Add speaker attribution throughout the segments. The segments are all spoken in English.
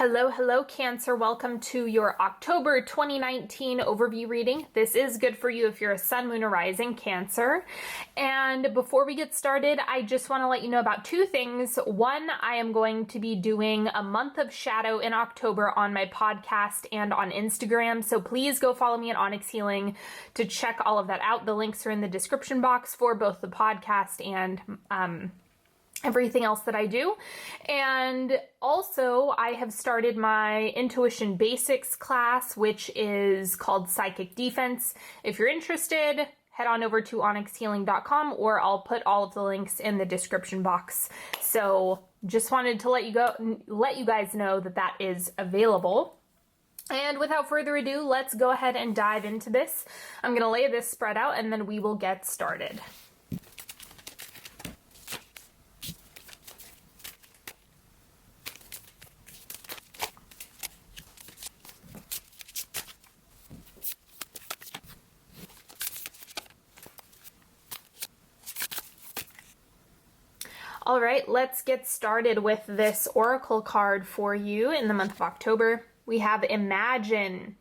Speaker 1: Hello, Cancer. Welcome to your October 2019 overview reading. This is good for you if you're a sun, moon, or rising Cancer. And before we get started, I just want to let you know about two things. One, I am going to be doing a month of shadow in October on my podcast and on Instagram. So please go follow me at Onyx Healing to check all of that out. The links are in the description box for both the podcast and everything else that I do. And also I have started my Intuition Basics class, which is called Psychic Defense. If you're interested, head on over to onyxhealing.com, or I'll put all of the links in the description box. So just wanted to let you guys know that that is available. And without further ado, let's go ahead and dive into this. I'm going to lay this spread out and then we will get started. All right, let's get started with this oracle card for you in the month of October. We have Imagine.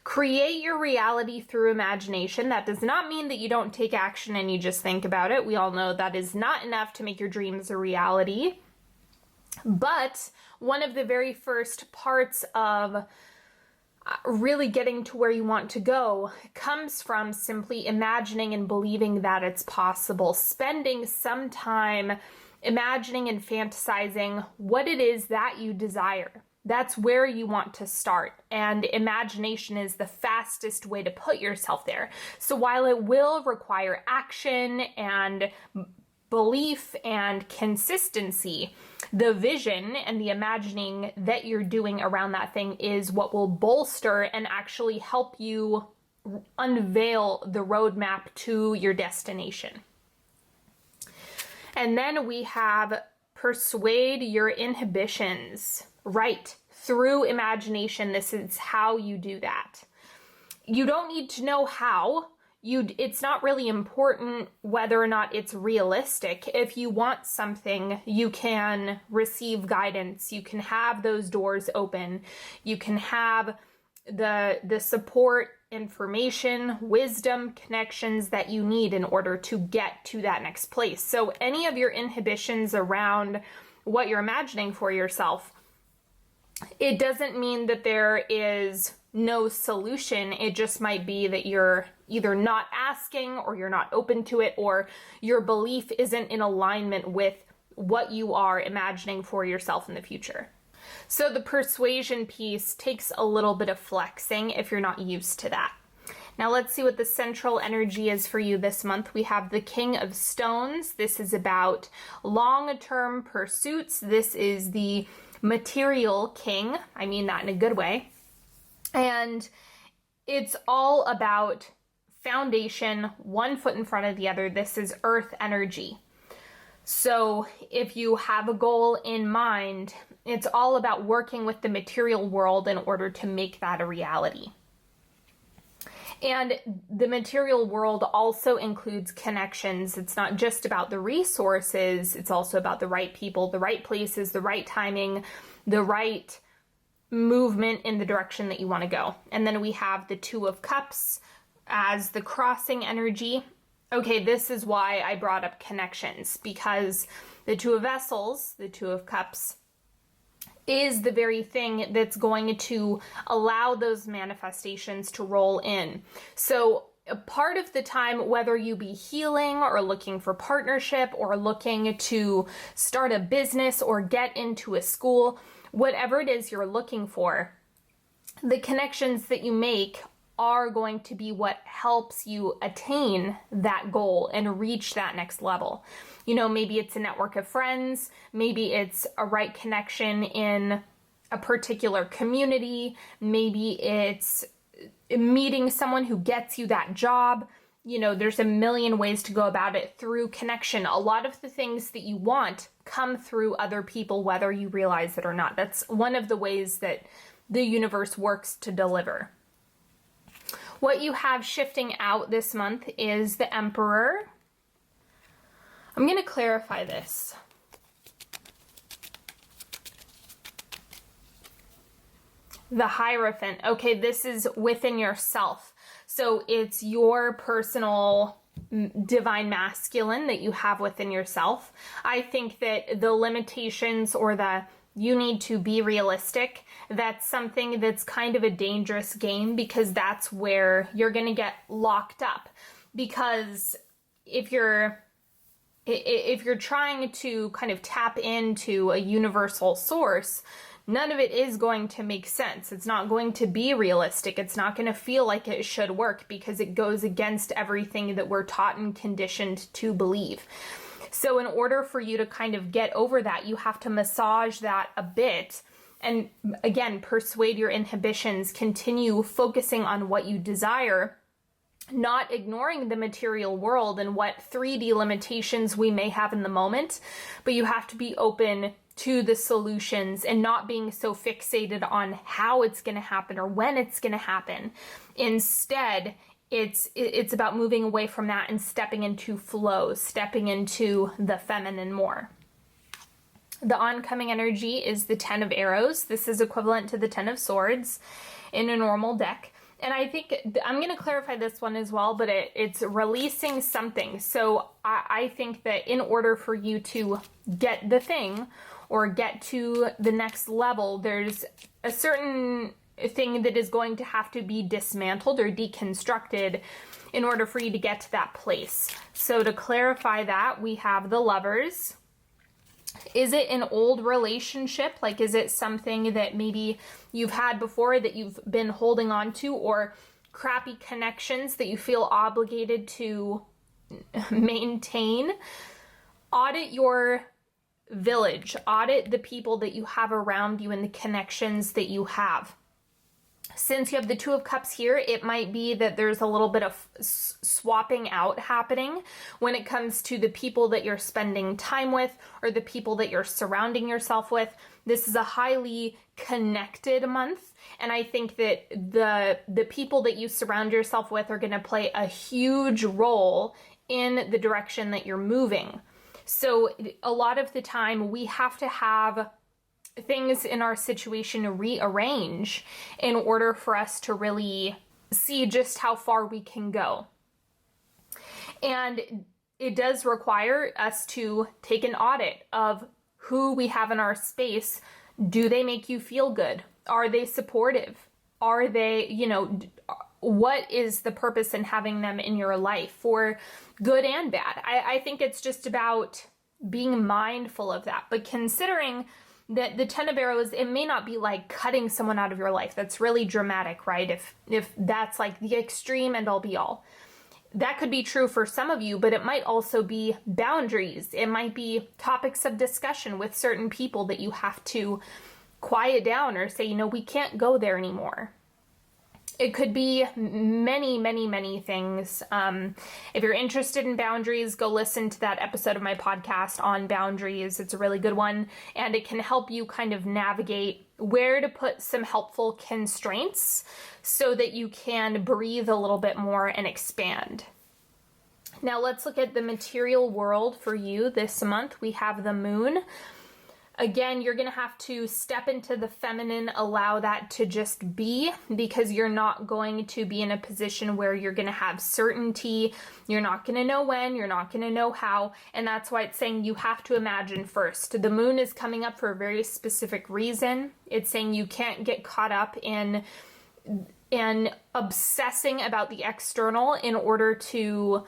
Speaker 1: Create your reality through imagination. That does not mean that you don't take action and you just think about it. We all know that is not enough to make your dreams a reality. But one of the very first parts of really getting to where you want to go comes from simply imagining and believing that it's possible. Spending some time imagining and fantasizing what it is that you desire. That's where you want to start. And imagination is the fastest way to put yourself there. So while it will require action and belief and consistency, the vision and the imagining that you're doing around that thing is what will bolster and actually help you unveil the roadmap to your destination. And then we have persuade your inhibitions. Right, through imagination, this is how you do that. You don't need to know how. It's not really important whether or not it's realistic. If you want something, you can receive guidance. You can have those doors open. You can have the support, information, wisdom, connections that you need in order to get to that next place. So any of your inhibitions around what you're imagining for yourself, it doesn't mean that there is no solution. It just might be that you're either not asking, or you're not open to it, or your belief isn't in alignment with what you are imagining for yourself in the future. So the persuasion piece takes a little bit of flexing if you're not used to that. Now let's see what the central energy is for you this month. We have the King of Stones. This is about long-term pursuits. This is the material king. I mean that in a good way. And it's all about foundation, one foot in front of the other. This is earth energy. So if you have a goal in mind, it's all about working with the material world in order to make that a reality. And the material world also includes connections. It's not just about the resources, it's also about the right people, the right places, the right timing, the right movement in the direction that you want to go. And then we have the Two of Cups as the crossing energy. Okay, this is why I brought up connections, because the Two of Vessels, the Two of Cups, is the very thing that's going to allow those manifestations to roll in. So a part of the time, whether you be healing or looking for partnership or looking to start a business or get into a school, whatever it is you're looking for, the connections that you make are going to be what helps you attain that goal and reach that next level. You know, maybe it's a network of friends, maybe it's a right connection in a particular community, maybe it's meeting someone who gets you that job. You know, there's a million ways to go about it through connection. A lot of the things that you want come through other people, whether you realize it or not. That's one of the ways that the universe works to deliver. What you have shifting out this month is the Emperor. I'm going to clarify this. The Hierophant. Okay, this is within yourself. So it's your personal divine masculine that you have within yourself. I think that the limitations or the you need to be realistic, that's something that's kind of a dangerous game, because that's where you're going to get locked up. Because if you're trying to kind of tap into a universal source, none of it is going to make sense. It's not going to be realistic. It's not going to feel like it should work, because it goes against everything that we're taught and conditioned to believe. So in order for you to kind of get over that, you have to massage that a bit. And again, persuade your inhibitions, continue focusing on what you desire, not ignoring the material world and what 3D limitations we may have in the moment, but you have to be open to the solutions and not being so fixated on how it's going to happen or when it's going to happen. Instead, it's about moving away from that and stepping into flow, stepping into the feminine more. The oncoming energy is the 10 of Arrows. This is equivalent to the 10 of Swords in a normal deck. And I think I'm going to clarify this one as well, but it's releasing something. So I think that in order for you to get the thing or get to the next level, there's a certain thing that is going to have to be dismantled or deconstructed in order for you to get to that place. So to clarify that, we have the Lovers. Is it an old relationship? Like, is it something that maybe you've had before that you've been holding on to, or crappy connections that you feel obligated to maintain? Audit your village. Audit the people that you have around you and the connections that you have. Since you have the Two of Cups here, it might be that there's a little bit of swapping out happening when it comes to the people that you're spending time with or the people that you're surrounding yourself with. This is a highly connected month, and I think that the people that you surround yourself with are going to play a huge role in the direction that you're moving. So a lot of the time we have to have things in our situation rearrange in order for us to really see just how far we can go. And it does require us to take an audit of who we have in our space. Do they make you feel good? Are they supportive? Are they, what is the purpose in having them in your life, for good and bad? I think it's just about being mindful of that. But considering that the 10 of Arrows, it may not be like cutting someone out of your life. That's really dramatic, right? If that's like the extreme and all be all. That could be true for some of you, but it might also be boundaries. It might be topics of discussion with certain people that you have to quiet down or say, we can't go there anymore. It could be many, many, many things. If you're interested in boundaries, go listen to that episode of my podcast on boundaries. It's a really good one, and it can help you kind of navigate where to put some helpful constraints so that you can breathe a little bit more and expand. Now let's look at the material world for you this month. We have the Moon. Again, you're going to have to step into the feminine, allow that to just be, because you're not going to be in a position where you're going to have certainty. You're not going to know when, you're not going to know how, and that's why it's saying you have to imagine first. The Moon is coming up for a very specific reason. It's saying you can't get caught up in obsessing about the external in order to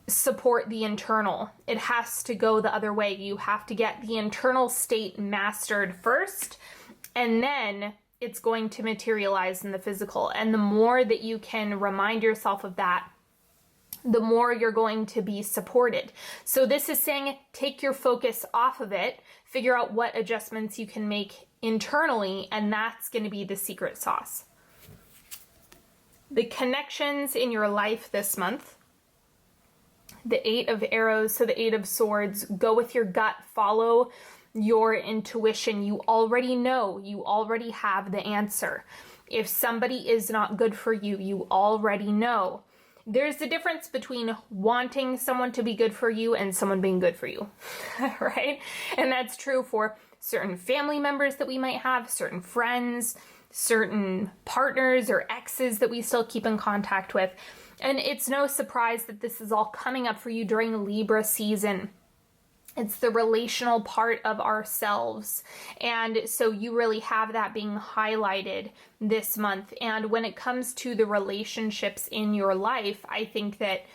Speaker 1: support the internal. It has to go the other way. You have to get the internal state mastered first, and then it's going to materialize in the physical. And the more that you can remind yourself of that, the more you're going to be supported. So this is saying take your focus off of it, figure out what adjustments you can make internally, and that's going to be the secret sauce. The connections in your life this month. The 8 of Arrows, so the 8 of Swords, go with your gut, follow your intuition. You already know, you already have the answer. If somebody is not good for you, you already know. There's a difference between wanting someone to be good for you and someone being good for you, right? And that's true for certain family members that we might have, certain friends, certain partners or exes that we still keep in contact with. And it's no surprise that this is all coming up for you during Libra season. It's the relational part of ourselves. And so you really have that being highlighted this month. And when it comes to the relationships in your life, I think that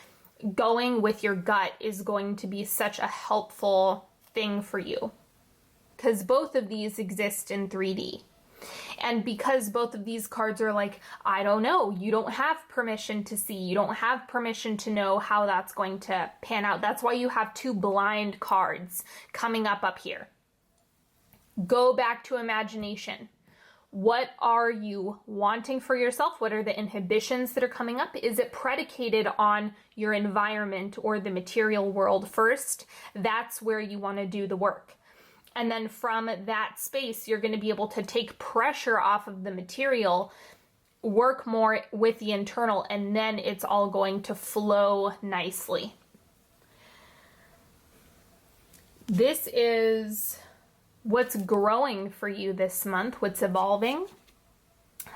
Speaker 1: going with your gut is going to be such a helpful thing for you, because both of these exist in 3D. And because both of these cards are like, I don't know, you don't have permission to see, you don't have permission to know how that's going to pan out. That's why you have two blind cards coming up here. Go back to imagination. What are you wanting for yourself? What are the inhibitions that are coming up? Is it predicated on your environment or the material world first? That's where you want to do the work. And then from that space, you're going to be able to take pressure off of the material, work more with the internal, and then it's all going to flow nicely. This is what's growing for you this month, what's evolving.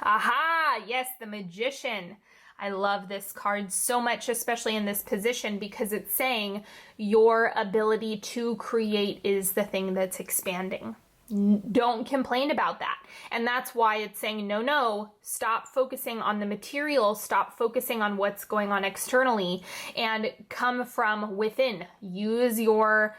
Speaker 1: Aha! Yes, the Magician. I love this card so much, especially in this position, because it's saying your ability to create is the thing that's expanding. Don't complain about that. And that's why it's saying, no, stop focusing on the material, stop focusing on what's going on externally, and come from within. Use your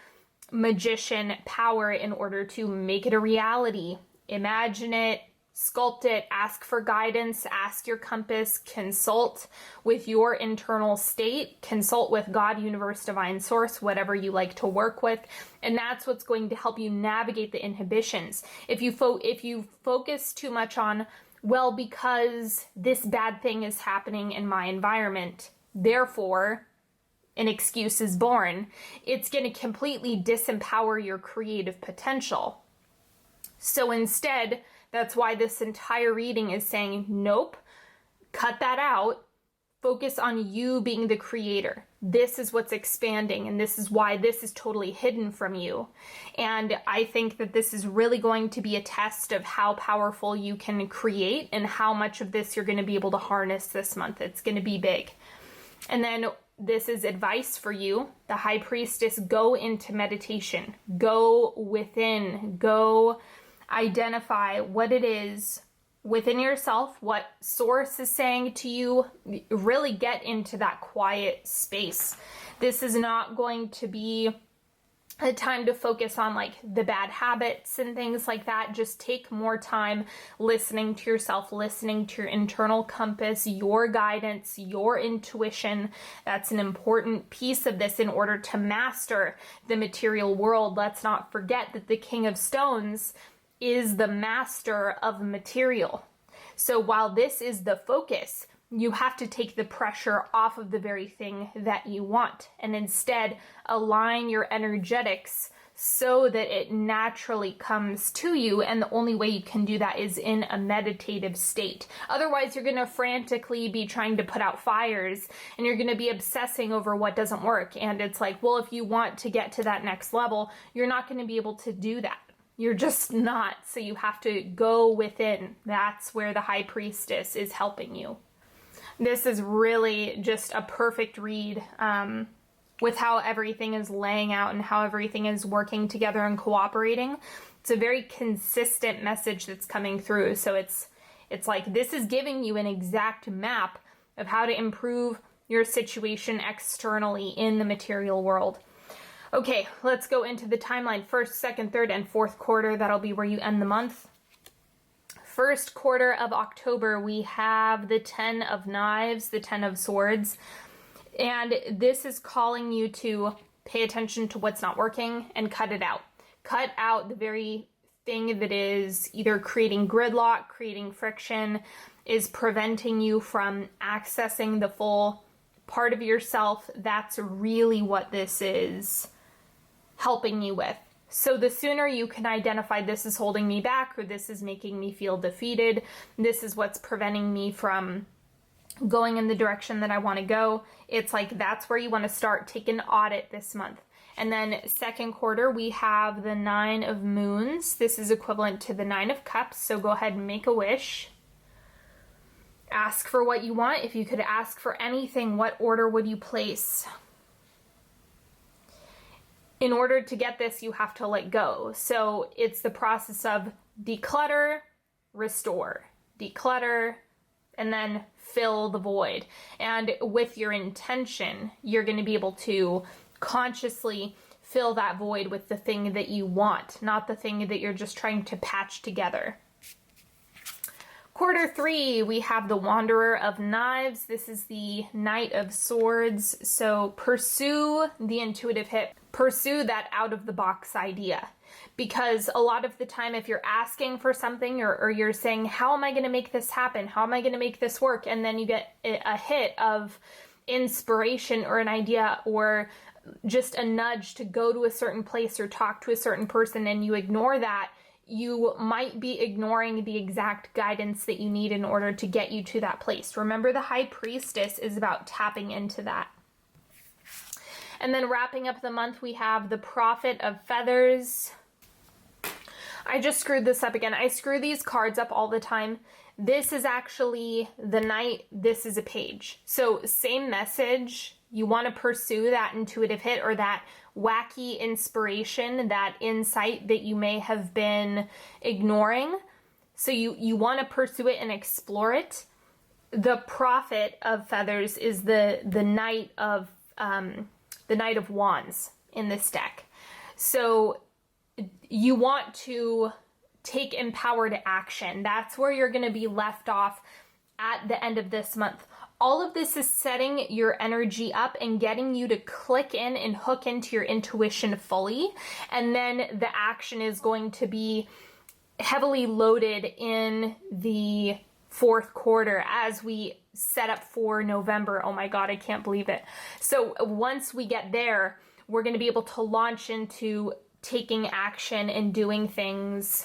Speaker 1: magician power in order to make it a reality. Imagine it, sculpt it, ask for guidance, ask your compass, consult with your internal state, consult with God, universe, divine source, whatever you like to work with. And that's what's going to help you navigate the inhibitions. If you focus too much on, well, because this bad thing is happening in my environment, therefore an excuse is born, it's going to completely disempower your creative potential. So instead, that's why this entire reading is saying, nope, cut that out. Focus on you being the creator. This is what's expanding, and this is why this is totally hidden from you. And I think that this is really going to be a test of how powerful you can create and how much of this you're going to be able to harness this month. It's going to be big. And then this is advice for you, the High Priestess. Go into meditation. Go within. Go identify what it is within yourself, what source is saying to you. Really get into that quiet space. This is not going to be a time to focus on like the bad habits and things like that. Just take more time listening to yourself, listening to your internal compass, your guidance, your intuition. That's an important piece of this in order to master the material world. Let's not forget that the King of Stones is the master of material. So while this is the focus, you have to take the pressure off of the very thing that you want and instead align your energetics so that it naturally comes to you. And the only way you can do that is in a meditative state. Otherwise, you're going to frantically be trying to put out fires and you're going to be obsessing over what doesn't work. And it's like, well, if you want to get to that next level, you're not going to be able to do that. You're just not. So you have to go within. That's where the High Priestess is helping you. This is really just a perfect read with how everything is laying out and how everything is working together and cooperating. It's a very consistent message that's coming through. So it's like this is giving you an exact map of how to improve your situation externally in the material world. Okay, let's go into the timeline. First, second, third, and fourth quarter. That'll be where you end the month. First quarter of October, we have the 10 of Knives, the 10 of Swords. And this is calling you to pay attention to what's not working and cut it out. Cut out the very thing that is either creating gridlock, creating friction, is preventing you from accessing the full part of yourself. That's really what this is helping you with. So the sooner you can identify this is holding me back, or this is making me feel defeated, this is what's preventing me from going in the direction that I want to go, it's like that's where you want to start. Take an audit this month And then second quarter, we have the 9 of Moons. This is equivalent to the 9 of Cups, so go ahead and make a wish. Ask for what you want. If you could ask for anything, what order would you place? In order to get this, you have to let go. So it's the process of declutter, restore, declutter, and then fill the void. And with your intention, you're going to be able to consciously fill that void with the thing that you want, not the thing that you're just trying to patch together. Quarter 3, we have the Wanderer of Knives. This is the Knight of Swords. So pursue the intuitive hit. Pursue that out-of-the-box idea. Because a lot of the time, if you're asking for something or you're saying, how am I going to make this happen? How am I going to make this work? And then you get a hit of inspiration or an idea or just a nudge to go to a certain place or talk to a certain person, and you ignore that, you might be ignoring the exact guidance that you need in order to get you to that place. Remember, the High Priestess is about tapping into that. And then wrapping up the month, we have the Prophet of Feathers. I just screwed this up again. I screw these cards up all the time. This is actually the Knight. This is a page. So same message. You want to pursue that intuitive hit or that wacky inspiration, that insight that you may have been ignoring. So you want to pursue it and explore it. The Prophet of Feathers is the Knight of Wands in this deck. So you want to take empowered action. That's where you're going to be left off at the end of this month. All of this is setting your energy up and getting you to click in and hook into your intuition fully. And then the action is going to be heavily loaded in the fourth quarter as we set up for November. Oh my God, I can't believe it. So once we get there, we're going to be able to launch into taking action and doing things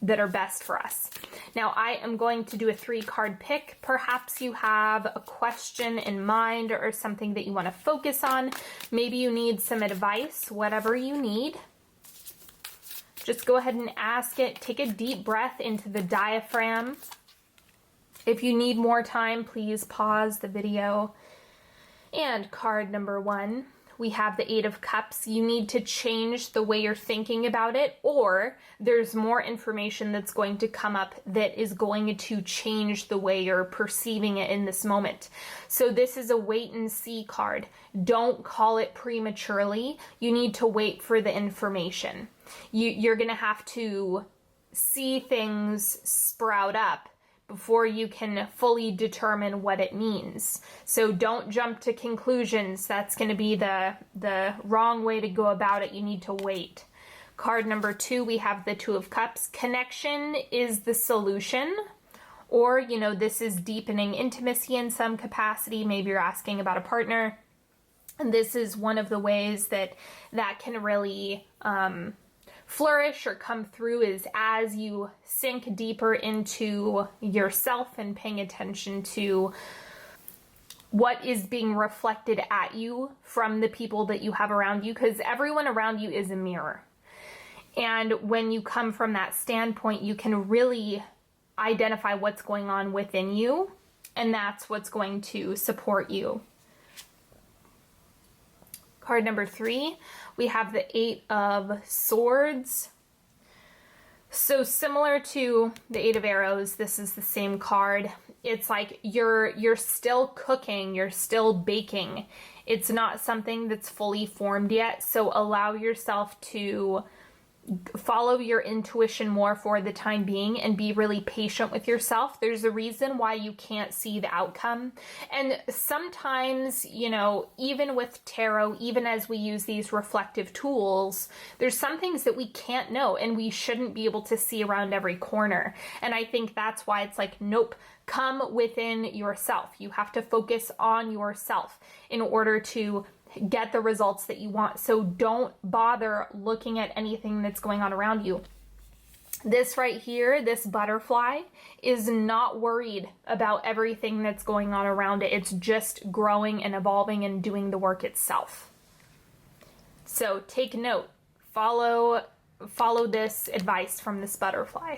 Speaker 1: that are best for us. Now I am going to do a 3-card pick. Perhaps you have a question in mind or something that you want to focus on. Maybe you need some advice, whatever you need. Just go ahead and ask it. Take a deep breath into the diaphragm. If you need more time, please pause the video. And card number 1. We have the 8 of Cups. You need to change the way you're thinking about it, or there's more information that's going to come up that is going to change the way you're perceiving it in this moment. So this is a wait and see card. Don't call it prematurely. You need to wait for the information. You're going to have to see things sprout up before you can fully determine what it means. So don't jump to conclusions. That's going to be the wrong way to go about it. You need to wait. Card number 2, we have the 2 of Cups. Connection is the solution, or, this is deepening intimacy in some capacity. Maybe you're asking about a partner. And this is one of the ways that can really flourish or come through, is as you sink deeper into yourself and paying attention to what is being reflected at you from the people that you have around you, because everyone around you is a mirror. And when you come from that standpoint, you can really identify what's going on within you, and that's what's going to support you. Card number 3, we have the 8 of Swords. So similar to the 8 of Arrows, this is the same card. It's like you're still cooking, you're still baking. It's not something that's fully formed yet, so allow yourself to follow your intuition more for the time being and be really patient with yourself. There's a reason why you can't see the outcome. And sometimes, even with tarot, even as we use these reflective tools, there's some things that we can't know and we shouldn't be able to see around every corner. And I think that's why it's like, nope, come within yourself. You have to focus on yourself in order to get the results that you want. So don't bother looking at anything that's going on around you. This right here, this butterfly, is not worried about everything that's going on around it. It's just growing and evolving and doing the work itself. So take note, follow this advice from this butterfly.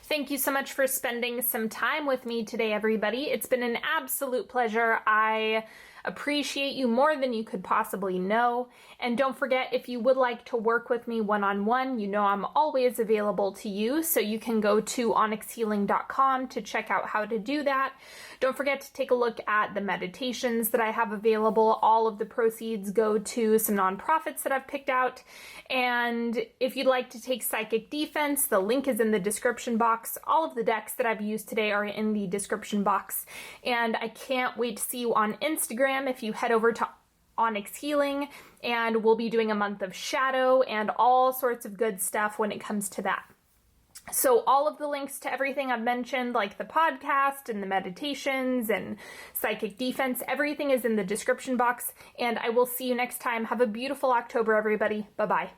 Speaker 1: Thank you so much for spending some time with me today, everybody. It's been an absolute pleasure. I appreciate you more than you could possibly know. And don't forget, if you would like to work with me one-on-one, you know I'm always available to you. So you can go to onyxhealing.com to check out how to do that. Don't forget to take a look at the meditations that I have available. All of the proceeds go to some nonprofits that I've picked out. And if you'd like to take Psychic Defense, the link is in the description box. All of the decks that I've used today are in the description box. And I can't wait to see you on Instagram if you head over to Onyx Healing, and we'll be doing a month of shadow and all sorts of good stuff when it comes to that. So all of the links to everything I've mentioned, like the podcast and the meditations and Psychic Defense, everything is in the description box, and I will see you next time. Have a beautiful October, everybody. Bye-bye.